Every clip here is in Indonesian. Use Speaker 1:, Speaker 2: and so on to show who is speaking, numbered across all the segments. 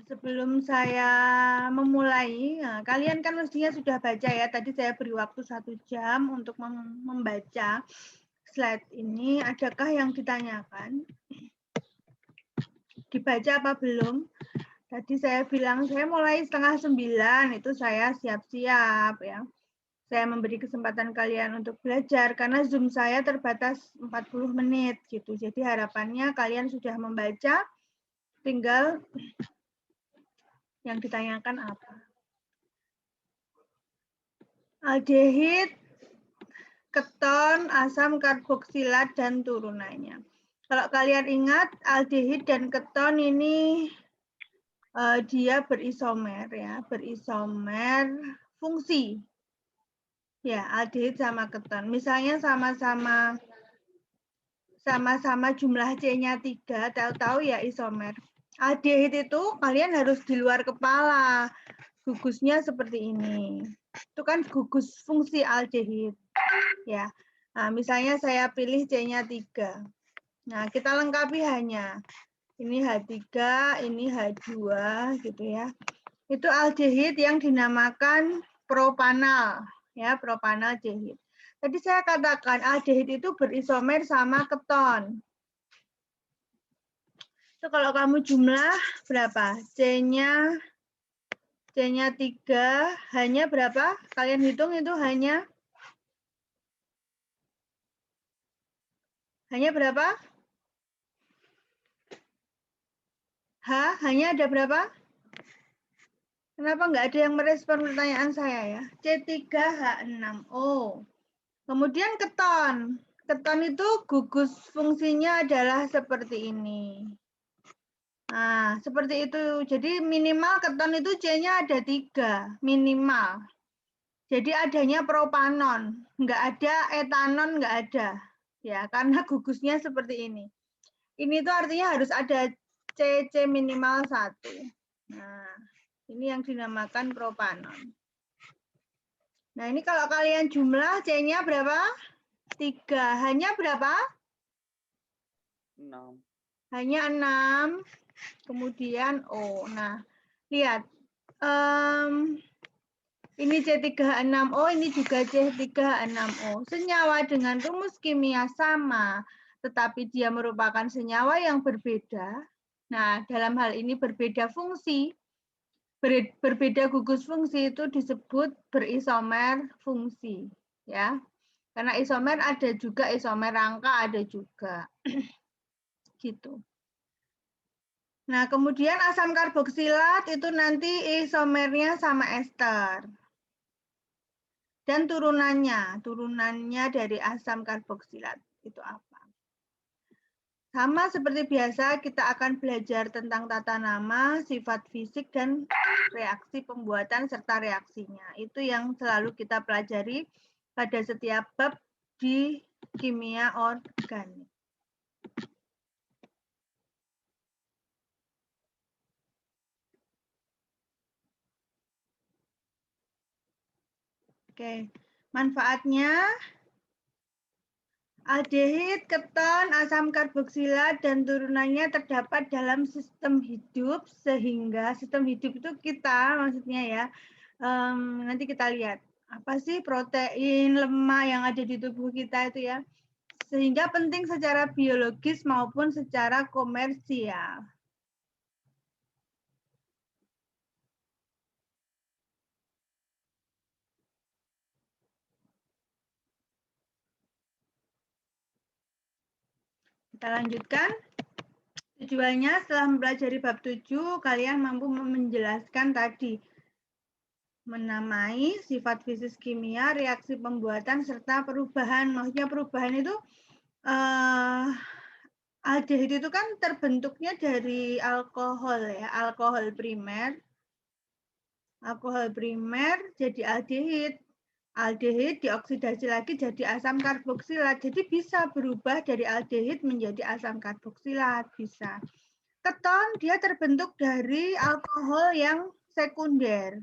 Speaker 1: Sebelum saya memulai, nah, kalian kan mestinya sudah baca ya. Tadi saya beri waktu 1 jam untuk membaca slide ini. Adakah yang ditanyakan? Dibaca apa belum? Tadi saya bilang saya mulai 8:30, itu saya siap-siap ya. Saya memberi kesempatan kalian untuk belajar karena Zoom saya terbatas 40 menit gitu. Jadi harapannya kalian sudah membaca, tinggal yang ditanyakan apa. Aldehid, keton, asam karboksilat, dan turunannya. Kalau kalian ingat, aldehid dan keton ini dia berisomer ya, berisomer fungsi. Ya, aldehid sama keton. Misalnya sama-sama jumlah C-nya 3, tahu-tahu ya isomer. Aldehid itu kalian harus di luar kepala. Gugusnya seperti ini. Itu kan gugus fungsi aldehid. Ya. Nah, misalnya saya pilih C-nya 3. Nah, kita lengkapi hanya ini H3, ini H2 gitu ya. Itu aldehid yang dinamakan propanal, ya, propanal dehid. Tadi saya katakan aldehid itu berisomer sama keton. Itu kalau kamu jumlah berapa? C-nya 3, hanya berapa? Kalian hitung itu hanya berapa? H, hanya ada berapa? Kenapa nggak ada yang merespon pertanyaan saya ya? C3H6O. Kemudian keton. Keton itu gugus fungsinya adalah seperti ini. Nah, seperti itu. Jadi minimal keton itu C-nya ada 3, minimal. Jadi adanya propanon, nggak ada etanon, nggak ada. Ya, karena gugusnya seperti ini. Ini tuh artinya harus ada C minimal 1. Nah, ini yang dinamakan propanon. Nah, ini kalau kalian jumlah C-nya berapa? 3. Hanya berapa?
Speaker 2: 6.
Speaker 1: Hanya 6. Kemudian O. Nah, lihat. Ini C3H6O, ini juga C3H6O. Senyawa dengan rumus kimia sama, tetapi dia merupakan senyawa yang berbeda. Nah, dalam hal ini berbeda fungsi. Berbeda gugus fungsi itu disebut berisomer fungsi, ya. Karena isomer ada juga isomer rangka, ada juga. Gitu. Nah, kemudian asam karboksilat itu nanti isomernya sama ester. Dan turunannya dari asam karboksilat itu apa? Sama seperti biasa, kita akan belajar tentang tata nama, sifat fisik, dan reaksi pembuatan serta reaksinya. Itu yang selalu kita pelajari pada setiap bab di kimia organik. Oke, manfaatnya aldehid, keton, asam karboksilat, dan turunannya terdapat dalam sistem hidup, sehingga sistem hidup itu kita, maksudnya ya, nanti kita lihat, apa sih protein, lemak yang ada di tubuh kita itu ya, sehingga penting secara biologis maupun secara komersial. Kita lanjutkan. Tujuannya setelah mempelajari bab 7, kalian mampu menjelaskan tadi, menamai sifat fisik kimia, reaksi pembuatan, serta perubahan. Maksudnya perubahan itu, aldehid itu kan terbentuknya dari alkohol ya, alkohol primer. Alkohol primer jadi aldehid. Aldehid dioksidasi lagi jadi asam karboksilat. Jadi bisa berubah dari aldehid menjadi asam karboksilat, bisa. Keton dia terbentuk dari alkohol yang sekunder.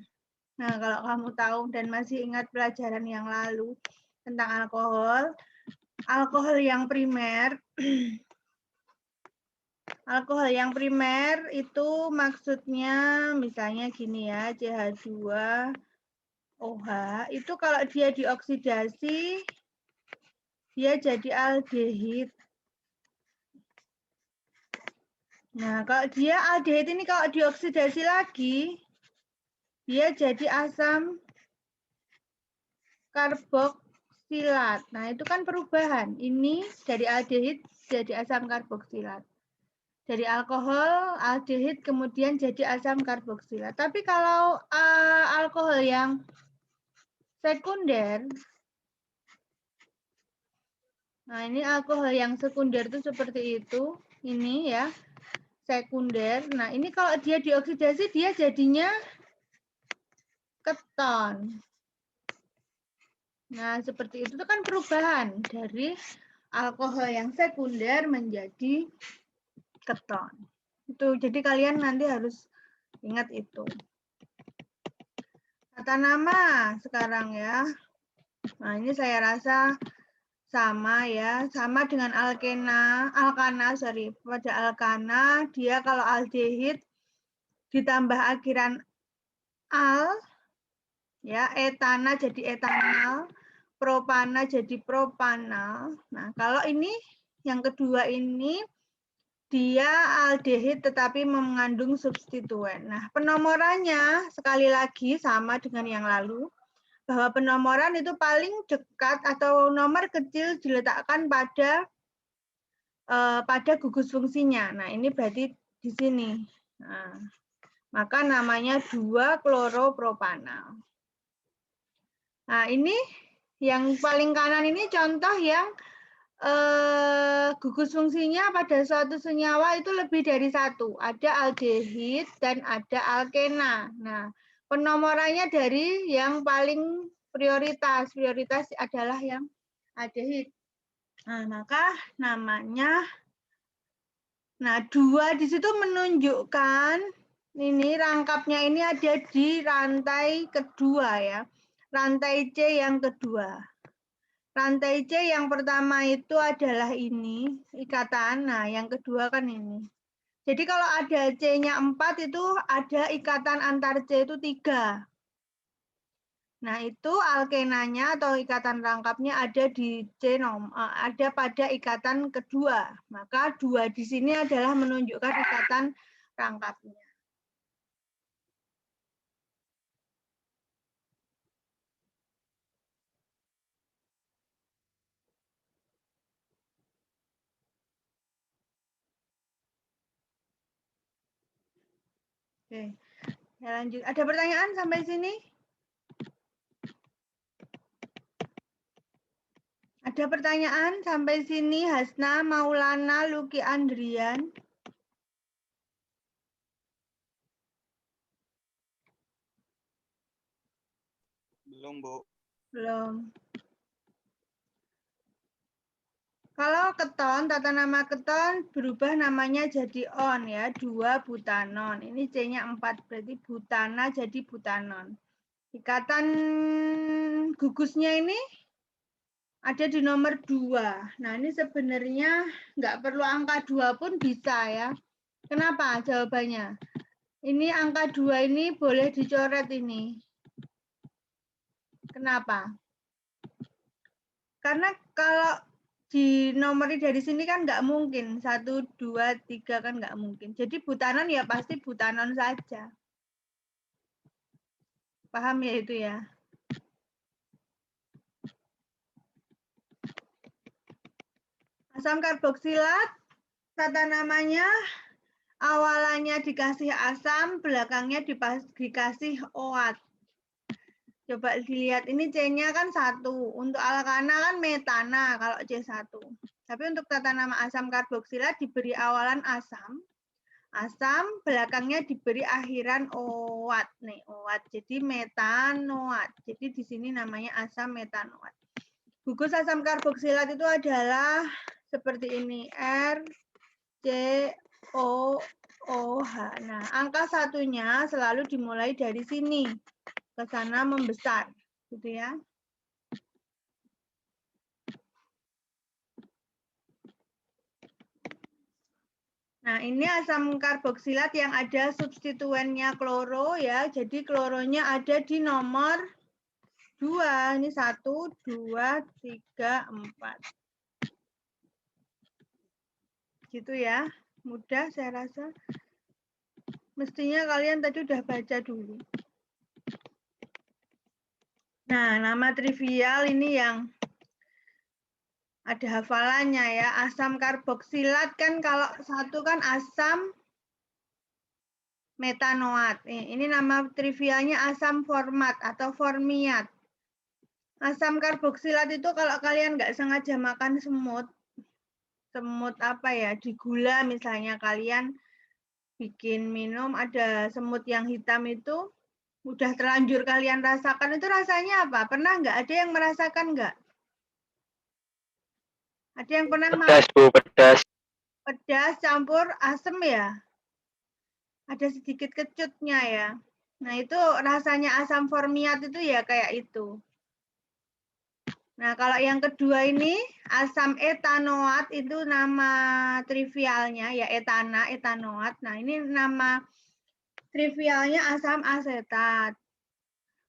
Speaker 1: Nah, kalau kamu tahu dan masih ingat pelajaran yang lalu tentang alkohol yang primer, Alkohol yang primer itu maksudnya misalnya gini ya, CH2OH itu kalau dia dioksidasi dia jadi aldehid. Nah, kalau dia aldehid ini kalau dioksidasi lagi dia jadi asam karboksilat. Nah, itu kan perubahan. Ini dari aldehid jadi asam karboksilat. Dari alkohol, aldehid, kemudian jadi asam karboksilat. Tapi kalau alkohol yang sekunder, nah ini alkohol yang sekunder itu seperti itu. Ini ya, sekunder. Nah, ini kalau dia dioksidasi, dia jadinya keton. Nah, seperti itu kan perubahan dari alkohol yang sekunder menjadi keton. Itu jadi kalian nanti harus ingat itu. Tata nama sekarang ya. Nah, ini saya rasa sama ya, sama dengan alkana, sorry. Pada alkana dia kalau aldehid ditambah akhiran al ya, etana jadi etanal, propana jadi propanal. Nah, kalau ini yang kedua ini dia aldehid tetapi mengandung substituen. Nah, penomorannya sekali lagi sama dengan yang lalu, bahwa penomoran itu paling dekat atau nomor kecil diletakkan pada gugus fungsinya. Nah, ini berarti di sini. Nah, maka namanya 2-kloropropanal. Nah, ini yang paling kanan ini contoh yang gugus fungsinya pada suatu senyawa itu lebih dari satu. Ada aldehid dan ada alkena. Nah, penomorannya dari yang paling prioritas. Prioritas adalah yang aldehid. Nah, maka namanya, nah 2 di situ menunjukkan ini rangkapnya ini ada di rantai kedua ya. Rantai C yang kedua. Rantai C yang pertama itu adalah ini, ikatan. Nah, yang kedua kan ini. Jadi kalau ada C-nya 4 itu ada ikatan antar C itu 3. Nah, itu alkenanya atau ikatan rangkapnya ada di ada pada ikatan kedua. Maka 2 di sini adalah menunjukkan ikatan rangkapnya. Oke, ya lanjut. Ada pertanyaan sampai sini? Ada pertanyaan sampai sini, Hasna, Maulana, Luki, Andrian?
Speaker 2: Belum, Bu.
Speaker 1: Belum. Kalau keton, tata nama keton berubah namanya jadi on ya, 2-butanon. Ini C-nya 4, berarti butana jadi butanon. Ikatan gugusnya ini ada di nomor 2. Nah, ini sebenarnya nggak perlu angka 2 pun bisa ya. Kenapa jawabannya? Ini angka 2 ini boleh dicoret ini. Kenapa? Karena kalau dinomori dari sini kan nggak mungkin. 1, 2, 3 kan nggak mungkin. Jadi butanon ya pasti butanon saja. Paham ya itu ya? Asam karboksilat, tata namanya awalannya dikasih asam, belakangnya dikasih OAT. Coba dilihat, ini C-nya kan 1. Untuk alkana kan metana kalau C1. Tapi untuk tata nama asam karboksilat diberi awalan asam. Asam, belakangnya diberi akhiran OAT. Nih, OAT. Jadi metanoat. Jadi di sini namanya asam metanoat. Gugus asam karboksilat itu adalah seperti ini. R, C, O, OH. Nah, angka satunya selalu dimulai dari sini. Ke sana membesar. Gitu ya. Nah, ini asam karboksilat yang ada substituennya kloro ya. Jadi kloronya ada di nomor 2. Ini 1, 2, 3, 4. Gitu ya. Mudah saya rasa. Mestinya kalian tadi udah baca dulu. Nah, nama trivial ini yang ada hafalannya ya. Asam karboksilat kan kalau satu kan asam metanoat. Ini nama trivialnya asam format atau formiat. Asam karboksilat itu kalau kalian nggak sengaja makan semut apa ya, di gula misalnya kalian bikin minum ada semut yang hitam itu, udah terlanjur kalian rasakan, itu rasanya apa? Pernah nggak? Ada yang merasakan nggak? Ada yang pernah makan?
Speaker 2: Pedas, Bu, pedas.
Speaker 1: Pedas campur asam ya? Ada sedikit kecutnya ya. Nah, itu rasanya asam formiat itu ya kayak itu. Nah, kalau yang kedua ini asam etanoat itu nama trivialnya ya etanoat. Nah, ini nama trivialnya asam asetat.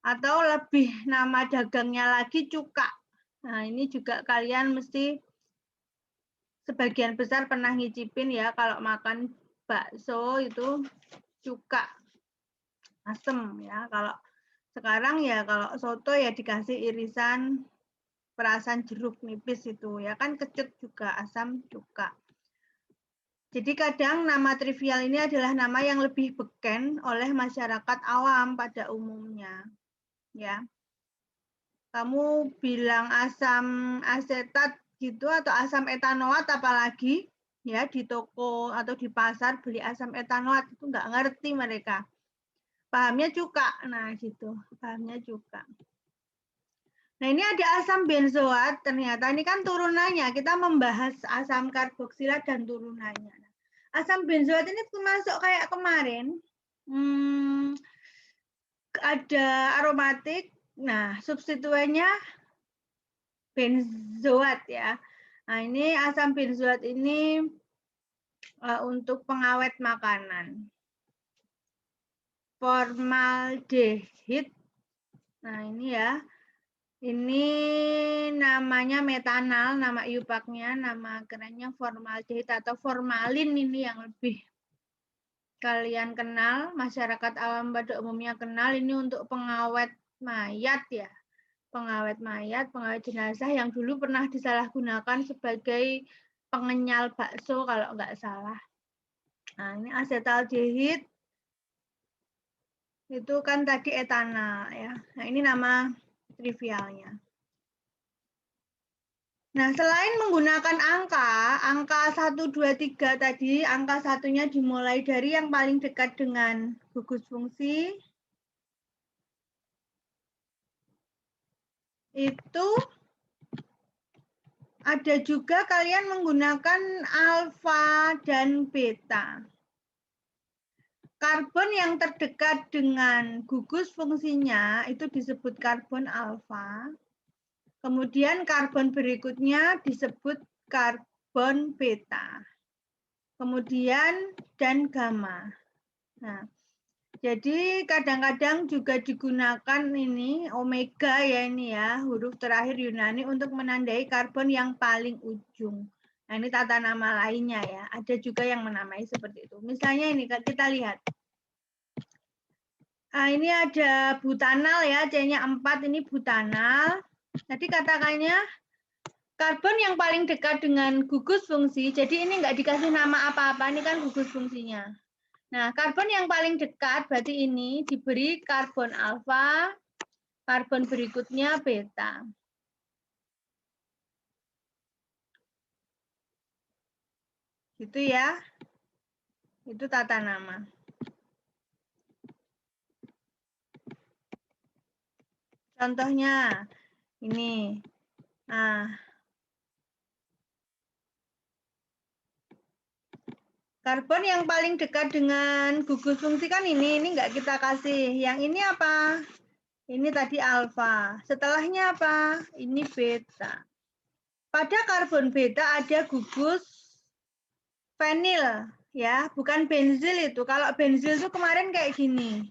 Speaker 1: Atau lebih nama dagangnya lagi cuka. Nah, ini juga kalian mesti sebagian besar pernah ngicipin ya kalau makan bakso itu cuka asem ya. Kalau sekarang ya kalau soto ya dikasih irisan perasan jeruk nipis itu ya kan kecut juga asam cuka. Jadi kadang nama trivial ini adalah nama yang lebih beken oleh masyarakat awam pada umumnya. Ya. Kamu bilang asam asetat gitu atau asam etanoat apalagi ya di toko atau di pasar beli asam etanoat itu nggak ngerti mereka. Pahamnya cuka. Nah, gitu. Pahamnya cuka. Nah, ini ada asam benzoat, ternyata ini kan turunannya. Kita membahas asam karboksilat dan turunannya. Asam benzoat ini termasuk kayak kemarin. Ada aromatik. Nah, substituennya benzoat ya. Nah, ini asam benzoat ini untuk pengawet makanan. Formaldehid. Nah, ini ya. Ini namanya metanal, nama iupaknya, nama kerennya formaldehid atau formalin ini yang lebih kalian kenal, masyarakat awam pada umumnya kenal, ini untuk pengawet mayat ya. Pengawet mayat, pengawet jenazah yang dulu pernah disalahgunakan sebagai pengenyal bakso kalau nggak salah. Nah, ini asetaldehid, itu kan tadi etanal ya. Nah, ini nama trivialnya. Nah, selain menggunakan angka 1, 2, 3 tadi, angka satunya dimulai dari yang paling dekat dengan gugus fungsi. Itu ada juga kalian menggunakan alfa dan beta. Karbon yang terdekat dengan gugus fungsinya itu disebut karbon alfa. Kemudian karbon berikutnya disebut karbon beta. Kemudian dan gamma. Nah, jadi kadang-kadang juga digunakan ini omega ya ini ya, huruf terakhir Yunani untuk menandai karbon yang paling ujung. Nah, ini tata nama lainnya ya. Ada juga yang menamai seperti itu. Misalnya ini kita lihat. Nah, ini ada butanal ya, C-nya 4 ini butanal. Jadi katakannya karbon yang paling dekat dengan gugus fungsi, jadi ini nggak dikasih nama apa-apa, ini kan gugus fungsinya. Nah, karbon yang paling dekat berarti ini diberi karbon alfa, karbon berikutnya beta. Gitu ya. Itu tata nama. Contohnya ini. Nah, karbon yang paling dekat dengan gugus fungsi kan ini nggak kita kasih. Yang ini apa? Ini tadi alfa. Setelahnya apa? Ini beta. Pada karbon beta ada gugus Fenil ya, bukan benzil itu. Kalau benzil itu kemarin kayak gini.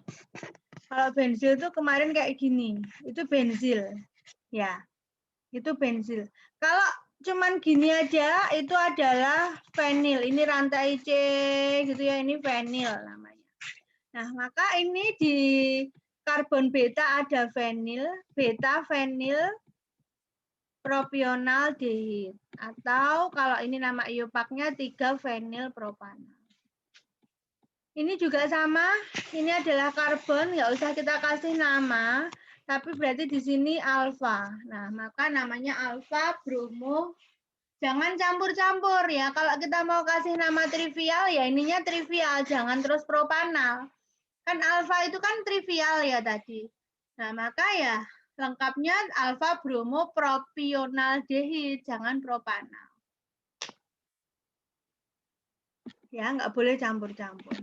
Speaker 1: Kalau benzil itu kemarin kayak gini. Itu benzil. Ya. Itu benzil. Kalau cuman gini aja itu adalah fenil. Ini rantai C gitu ya, ini fenil namanya. Nah, maka ini di karbon beta ada fenil, beta fenil propionaldehid, atau kalau ini nama iopaknya 3-fenil propanal. Ini juga sama, ini adalah karbon, nggak usah kita kasih nama, tapi berarti di sini alfa. Nah, maka namanya alfa bromo. Jangan campur-campur ya. Kalau kita mau kasih nama trivial ya ininya trivial, jangan terus propanal. Kan alfa itu kan trivial ya tadi. Nah, maka ya lengkapnya alfa bromo propionaldehid, jangan propanal. Ya, nggak boleh campur-campur.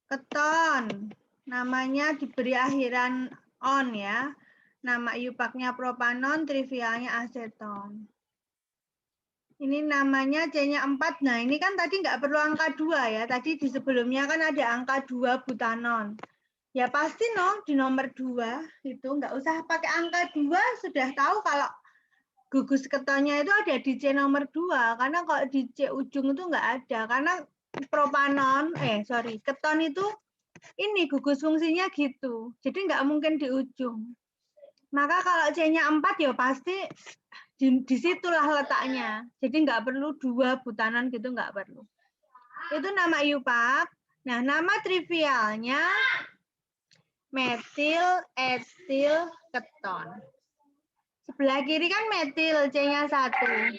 Speaker 1: Keton, namanya diberi akhiran on ya. Nama iupaknya propanon, trivialnya aseton. Ini namanya C-nya 4. Nah, ini kan tadi nggak perlu angka 2 ya. Tadi di sebelumnya kan ada angka 2 butanon. Ya pasti di nomor 2 itu nggak usah pakai angka 2, sudah tahu kalau gugus ketonnya itu ada di C nomor 2. Karena kalau di C ujung itu nggak ada. Karena propanon, keton itu ini gugus fungsinya gitu. Jadi nggak mungkin di ujung. Maka kalau C-nya 4 ya pasti di situlah letaknya. Jadi nggak perlu 2 butanan gitu, nggak perlu. Itu nama iupak. Nah, nama trivialnya metil etil keton. Sebelah kiri kan metil, C-nya 1.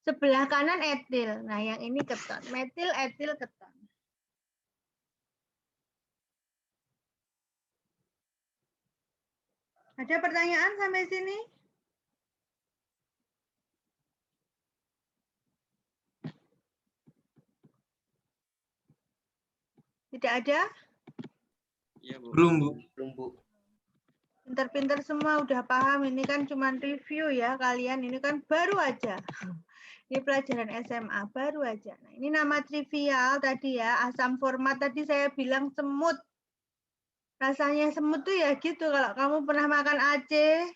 Speaker 1: Sebelah kanan etil. Nah, yang ini keton. Metil etil keton. Ada pertanyaan sampai sini? Tidak ada?
Speaker 2: Iya, Bu.
Speaker 3: Belum, Bu.
Speaker 2: Belum, Bu.
Speaker 1: Pinter-pinter semua udah paham. Ini kan cuma review ya kalian. Ini kan baru aja. Ini pelajaran SMA, baru aja. Nah, ini nama trivial tadi ya. Asam format tadi saya bilang semut. Rasanya semut tuh ya gitu. Kalau kamu pernah makan Aceh,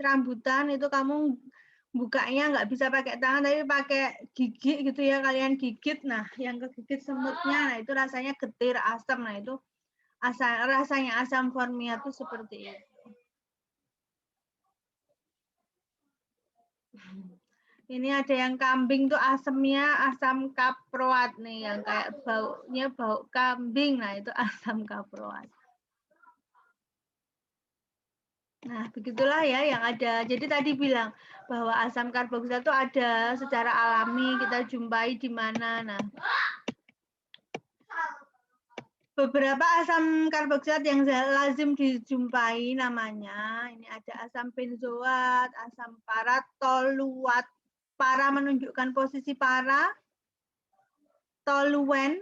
Speaker 1: rambutan, itu kamu bukanya nggak bisa pakai tangan, tapi pakai gigi gitu ya. Kalian gigit. Nah, yang kegigit semutnya, nah itu rasanya getir, asam. Nah, itu rasanya asam formia tuh seperti itu. Ini ada yang kambing tuh asamnya asam kaproat nih, yang kayak baunya bau kambing. Nah, itu asam kaproat. Nah, begitulah ya yang ada. Jadi tadi bilang bahwa asam karboksila itu ada secara alami, kita jumpai di mana. Nah, beberapa asam karboksilat yang lazim dijumpai namanya, ini ada asam benzoat, asam paratoluat. Para menunjukkan posisi para, toluen.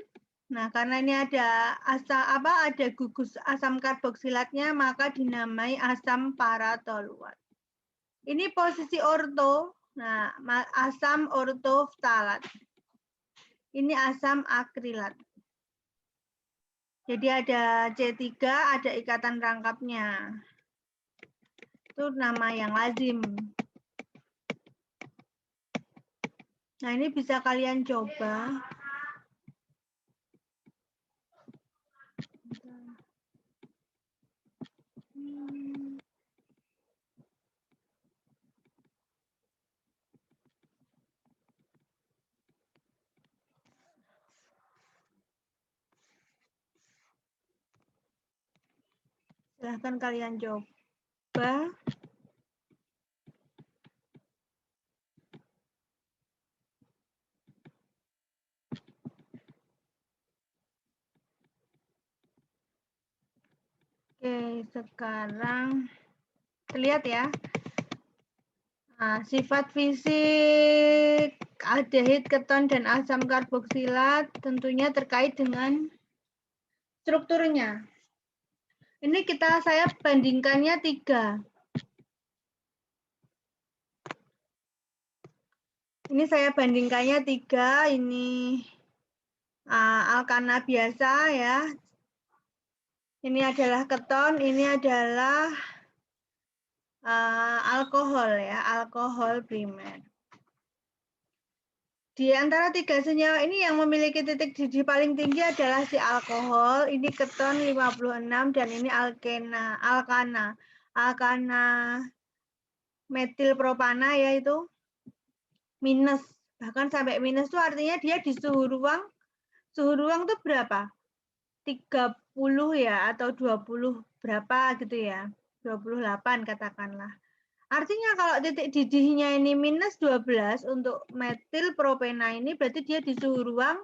Speaker 1: Nah, karena ini ada ada gugus asam karboksilatnya, maka dinamai asam paratoluat. Ini posisi orto. Nah, asam ortoftalat. Ini asam akrilat. Jadi ada C3, ada ikatan rangkapnya. Itu nama yang lazim. Nah, ini bisa kalian coba. Silahkan kalian coba. Oke, sekarang terlihat ya. Nah, sifat fisik aldehid, keton, dan asam karboksilat tentunya terkait dengan strukturnya. Ini saya bandingkannya 3. Ini saya bandingkannya 3, ini alkana biasa ya. Ini adalah keton, ini adalah alkohol ya, alkohol primer. Di antara 3 senyawa ini yang memiliki titik didih paling tinggi adalah si alkohol, ini keton 56 dan ini alkana. Alkana metil propana ya itu minus. Bahkan sampai minus itu artinya dia di suhu ruang tuh berapa? 30 ya atau 20 berapa gitu ya. 28 katakanlah. Artinya kalau titik didihnya ini minus 12 untuk metil propena ini berarti dia di suhu ruang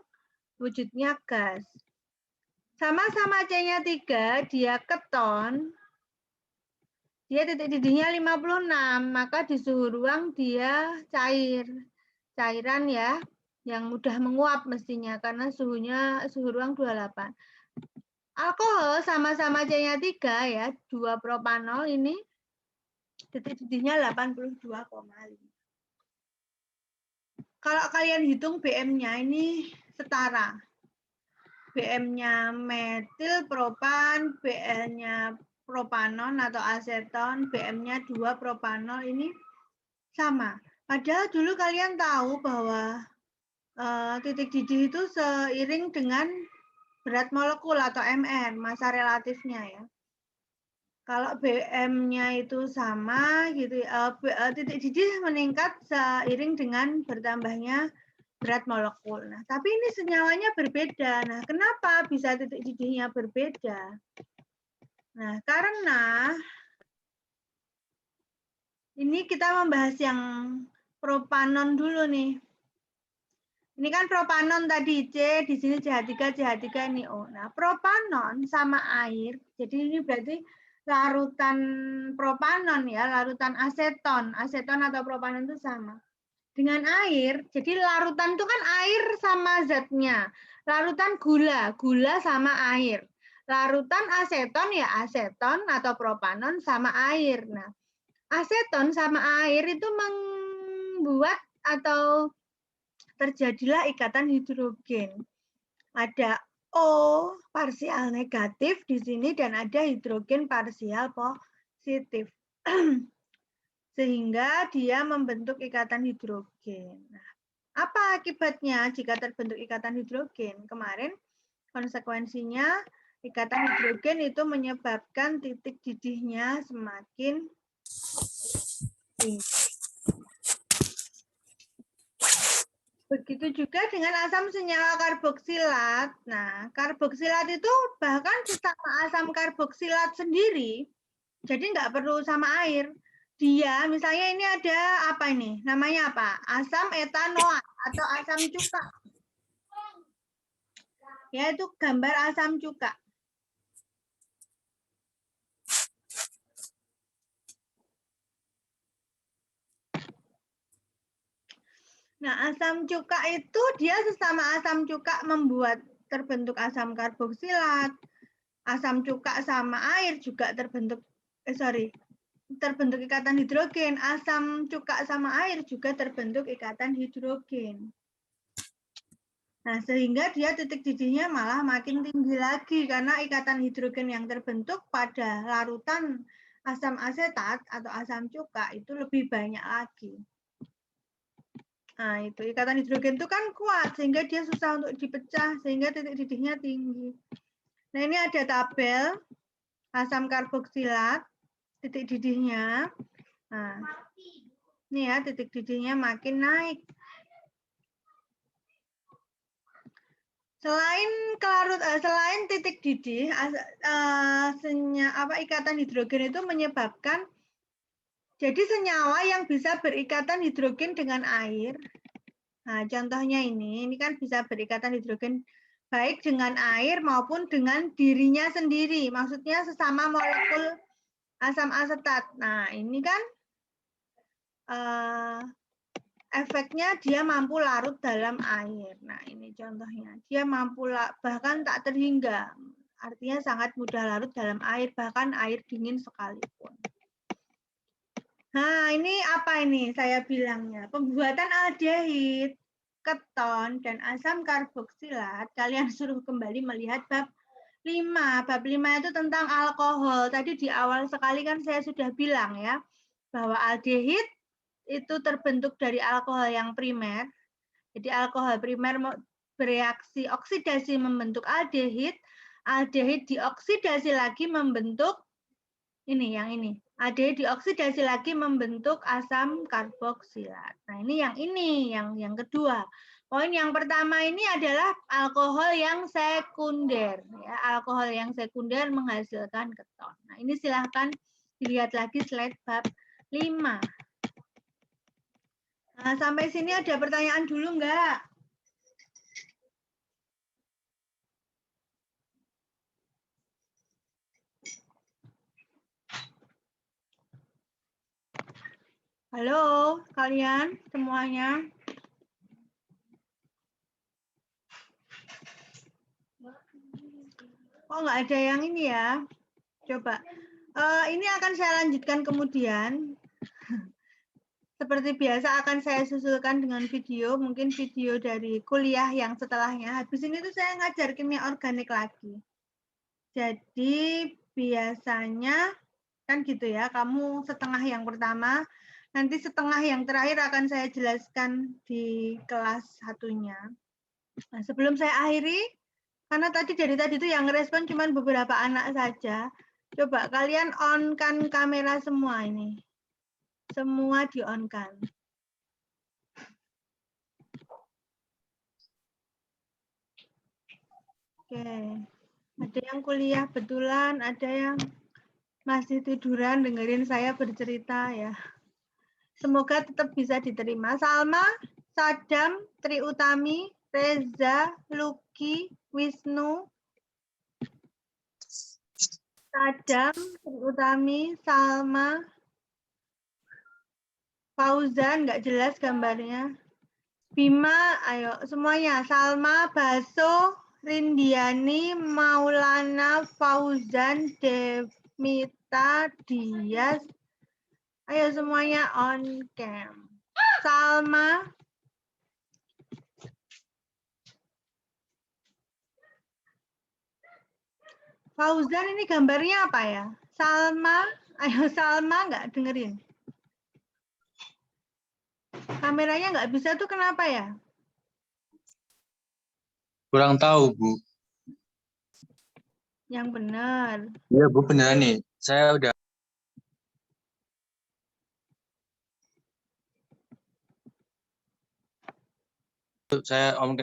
Speaker 1: wujudnya gas. Sama-sama C-nya 3, dia keton. Dia titik didihnya 56, maka di suhu ruang dia cair. Cairan ya, yang mudah menguap mestinya karena suhu ruang 28. Alkohol sama-sama C-nya 3 ya, 2 propanol ini titik didihnya 82,5. Kalau kalian hitung BM-nya ini setara. BM-nya metil propan, BL-nya propanon atau aseton, BM-nya 2 propanol ini sama. Padahal dulu kalian tahu bahwa titik didih itu seiring dengan berat molekul atau MR, masa relatifnya ya. Kalau BM-nya itu sama gitu, titik didih meningkat seiring dengan bertambahnya berat molekul. Nah, tapi ini senyawanya berbeda. Nah, kenapa bisa titik didihnya berbeda? Nah, karena ini kita membahas yang propanon dulu nih. Ini kan propanon tadi C, di sini CH3, CH3 ini O. Nah, propanon sama air, jadi ini berarti larutan propanon ya, larutan aseton. Aseton atau propanon itu sama. Dengan air, jadi larutan itu kan air sama zatnya. Larutan gula sama air. Larutan aseton ya aseton atau propanon sama air. Nah, aseton sama air itu membuat atau terjadilah ikatan hidrogen. Ada O parsial negatif di sini dan ada hidrogen parsial positif. Sehingga dia membentuk ikatan hidrogen. Nah, apa akibatnya jika terbentuk ikatan hidrogen? Kemarin konsekuensinya ikatan hidrogen itu menyebabkan titik didihnya semakin tinggi. Begitu juga dengan asam senyawa karboksilat. Nah, karboksilat itu bahkan sesama asam karboksilat sendiri, jadi nggak perlu sama air. Dia, misalnya ini ada apa ini? Namanya apa? Asam etanoat atau asam cuka. Ya, itu gambar asam cuka. Nah, asam cuka itu dia sesama asam cuka membuat terbentuk asam karboksilat. Asam cuka sama air juga terbentuk, terbentuk ikatan hidrogen. Asam cuka sama air juga terbentuk ikatan hidrogen. Nah, sehingga dia titik didihnya malah makin tinggi lagi karena ikatan hidrogen yang terbentuk pada larutan asam asetat atau asam cuka itu lebih banyak lagi. Nah, itu ikatan hidrogen itu kan kuat sehingga dia susah untuk dipecah sehingga titik didihnya tinggi. Nah, ini ada tabel asam karboksilat titik didihnya. Nah, ini ya titik didihnya makin naik. Selain titik didih, ikatan hidrogen itu menyebabkan jadi senyawa yang bisa berikatan hidrogen dengan air. Nah, contohnya ini kan bisa berikatan hidrogen baik dengan air maupun dengan dirinya sendiri. Maksudnya sesama molekul asam asetat. Nah, ini kan efeknya dia mampu larut dalam air. Nah, ini contohnya. Dia mampu bahkan tak terhingga. Artinya sangat mudah larut dalam air, bahkan air dingin sekalipun. Nah, ini apa ini saya bilangnya? Pembuatan aldehid, keton, dan asam karboksilat. Kalian suruh kembali melihat bab 5. Bab 5 itu tentang alkohol. Tadi di awal sekali kan saya sudah bilang ya, bahwa aldehid itu terbentuk dari alkohol yang primer. Jadi alkohol primer bereaksi oksidasi membentuk aldehid. Aldehid dioksidasi lagi membentuk ini yang ini. Aldehid dioksidasi lagi membentuk asam karboksilat. Nah, ini yang kedua. Poin yang pertama ini adalah alkohol yang sekunder. Ya, alkohol yang sekunder menghasilkan keton. Nah, ini silahkan dilihat lagi slide bab 5. Nah, sampai sini ada pertanyaan dulu enggak? Halo, kalian semuanya. Oh, nggak ada yang ini ya. Coba. Ini akan saya lanjutkan kemudian. Seperti biasa akan saya susulkan dengan video, mungkin video dari kuliah yang setelahnya. Habis ini tuh saya ngajar kimia organik lagi. Jadi biasanya kan gitu ya, kamu setengah yang pertama, nanti setengah yang terakhir akan saya jelaskan di kelas satunya. Nah, sebelum saya akhiri, karena dari tadi itu yang respon cuma beberapa anak saja, coba kalian on-kan kamera semua ini. Semua di-on-kan. Oke. Ada yang kuliah betulan, ada yang masih tiduran dengerin saya bercerita ya. Semoga tetap bisa diterima. Salma, Sadam, Tri Utami, Reza, Luki, Wisnu, Sadam, Tri Utami, Salma, Fauzan, nggak jelas gambarnya. Bima, ayo semuanya. Salma, Baso, Rindiani, Maulana, Fauzan, Demita, Dias. Ayo semuanya on cam. Salma. Fauzan ini gambarnya apa ya? Salma. Ayo Salma nggak dengerin. Kameranya nggak bisa tuh kenapa ya?
Speaker 3: Kurang tahu, Bu.
Speaker 1: Yang benar.
Speaker 3: Iya, Bu, benar nih. Saya udah on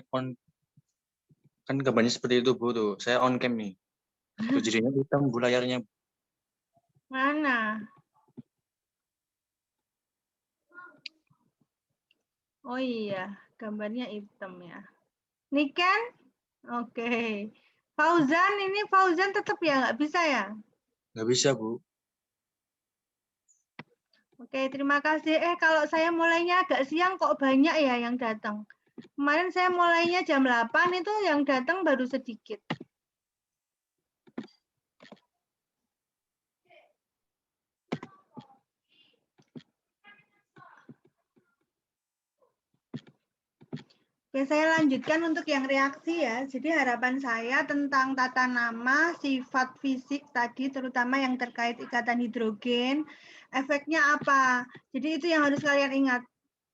Speaker 3: kan gambarnya seperti itu, Bu, tuh. Saya on cam nih. Tuh jadinya hitam Bu layarnya.
Speaker 1: Mana? Oh iya, gambarnya hitam ya. Niken? Oke. Fauzan, ini Fauzan tetap ya nggak bisa ya?
Speaker 3: Nggak bisa, Bu.
Speaker 1: Oke, terima kasih. Kalau saya mulainya agak siang kok banyak ya yang datang. Kemarin saya mulainya jam 8 itu yang datang baru sedikit. Oke, saya lanjutkan untuk yang reaksi ya. Jadi harapan saya tentang tata nama, sifat fisik tadi, terutama yang terkait ikatan hidrogen, efeknya apa. Jadi itu yang harus kalian ingat.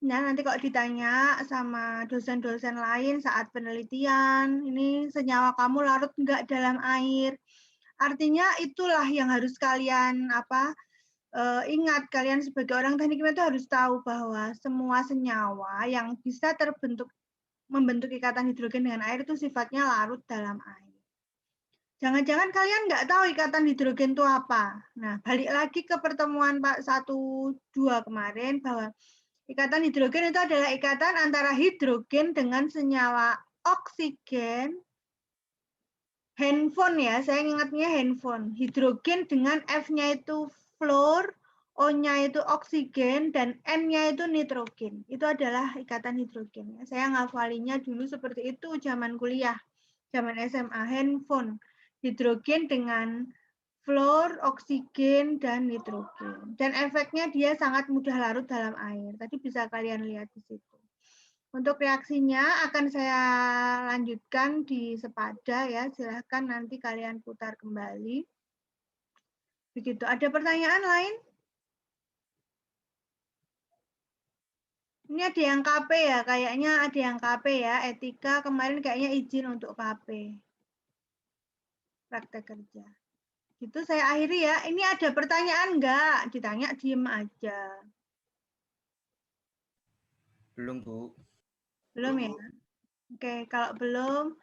Speaker 1: Nah, nanti kalau ditanya sama dosen-dosen lain saat penelitian, ini senyawa kamu larut enggak dalam air. Artinya itulah yang harus kalian ingat. Kalian sebagai orang teknik kimia itu harus tahu bahwa semua senyawa yang bisa membentuk ikatan hidrogen dengan air itu sifatnya larut dalam air. Jangan-jangan kalian nggak tahu ikatan hidrogen itu apa. Nah, balik lagi ke pertemuan Pak 1-2 kemarin bahwa ikatan hidrogen itu adalah ikatan antara hidrogen dengan senyawa oksigen. Handphone ya, saya ingatnya handphone. Hidrogen dengan F-nya itu fluor, O-nya itu oksigen, dan N-nya itu nitrogen. Itu adalah ikatan hidrogen. Saya ngafalinya dulu seperti itu zaman kuliah, zaman SMA. Handphone, hidrogen dengan fluor, oksigen, dan nitrogen. Dan efeknya dia sangat mudah larut dalam air. Tadi bisa kalian lihat di situ. Untuk reaksinya akan saya lanjutkan di sepada ya. Silahkan nanti kalian putar kembali. Begitu. Ada pertanyaan lain? Ini ada yang KP ya, kayaknya ada yang KP ya. Etika kemarin kayaknya izin untuk KP. Praktek kerja. Itu saya akhiri ya. Ini ada pertanyaan enggak? Ditanya diem aja.
Speaker 2: Belum, Bu.
Speaker 1: Belum ya? Oke, kalau belum,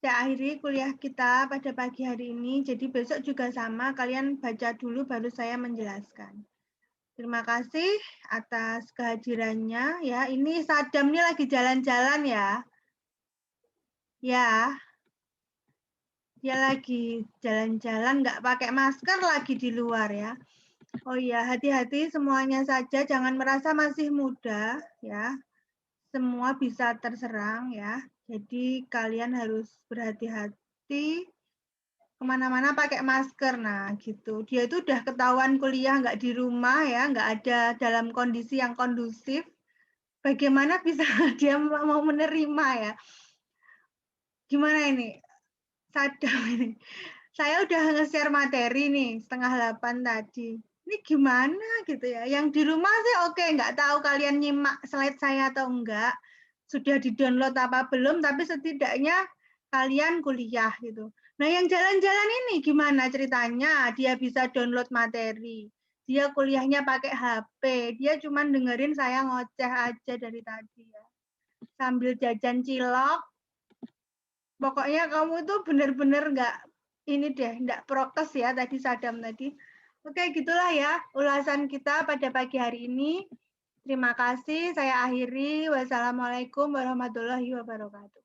Speaker 1: saya akhiri kuliah kita pada pagi hari ini. Jadi besok juga sama, kalian baca dulu baru saya menjelaskan. Terima kasih atas kehadirannya. Ya, ini Sadam ini lagi jalan-jalan ya. Ya, dia lagi jalan-jalan, nggak pakai masker lagi di luar ya. Oh iya, hati-hati semuanya saja, jangan merasa masih muda ya. Semua bisa terserang ya. Jadi kalian harus berhati-hati kemana-mana pakai masker. Nah gitu. Dia itu udah ketahuan kuliah nggak di rumah ya, nggak ada dalam kondisi yang kondusif. Bagaimana bisa dia mau menerima ya? Gimana ini? Sadam ini. Saya udah nge-share materi nih 7:30 tadi. Ini gimana gitu ya? Yang di rumah sih oke, nggak tahu kalian nyimak slide saya atau enggak. Sudah di-download apa belum, tapi setidaknya kalian kuliah gitu. Nah yang jalan-jalan ini gimana ceritanya? Dia bisa download materi. Dia kuliahnya pakai HP. Dia cuma dengerin saya ngoceh aja dari tadi ya. Sambil jajan cilok. Pokoknya kamu tuh bener-bener nggak ini deh, nggak prokes ya tadi Sadam tadi. Oke, gitulah ya ulasan kita pada pagi hari ini. Terima kasih, saya akhiri. Wassalamualaikum warahmatullahi wabarakatuh.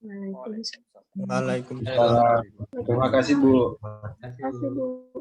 Speaker 4: Waalaikumsalam.
Speaker 5: Waalaikumsalam.
Speaker 6: Terima kasih, Bu.
Speaker 4: Terima kasih, Bu.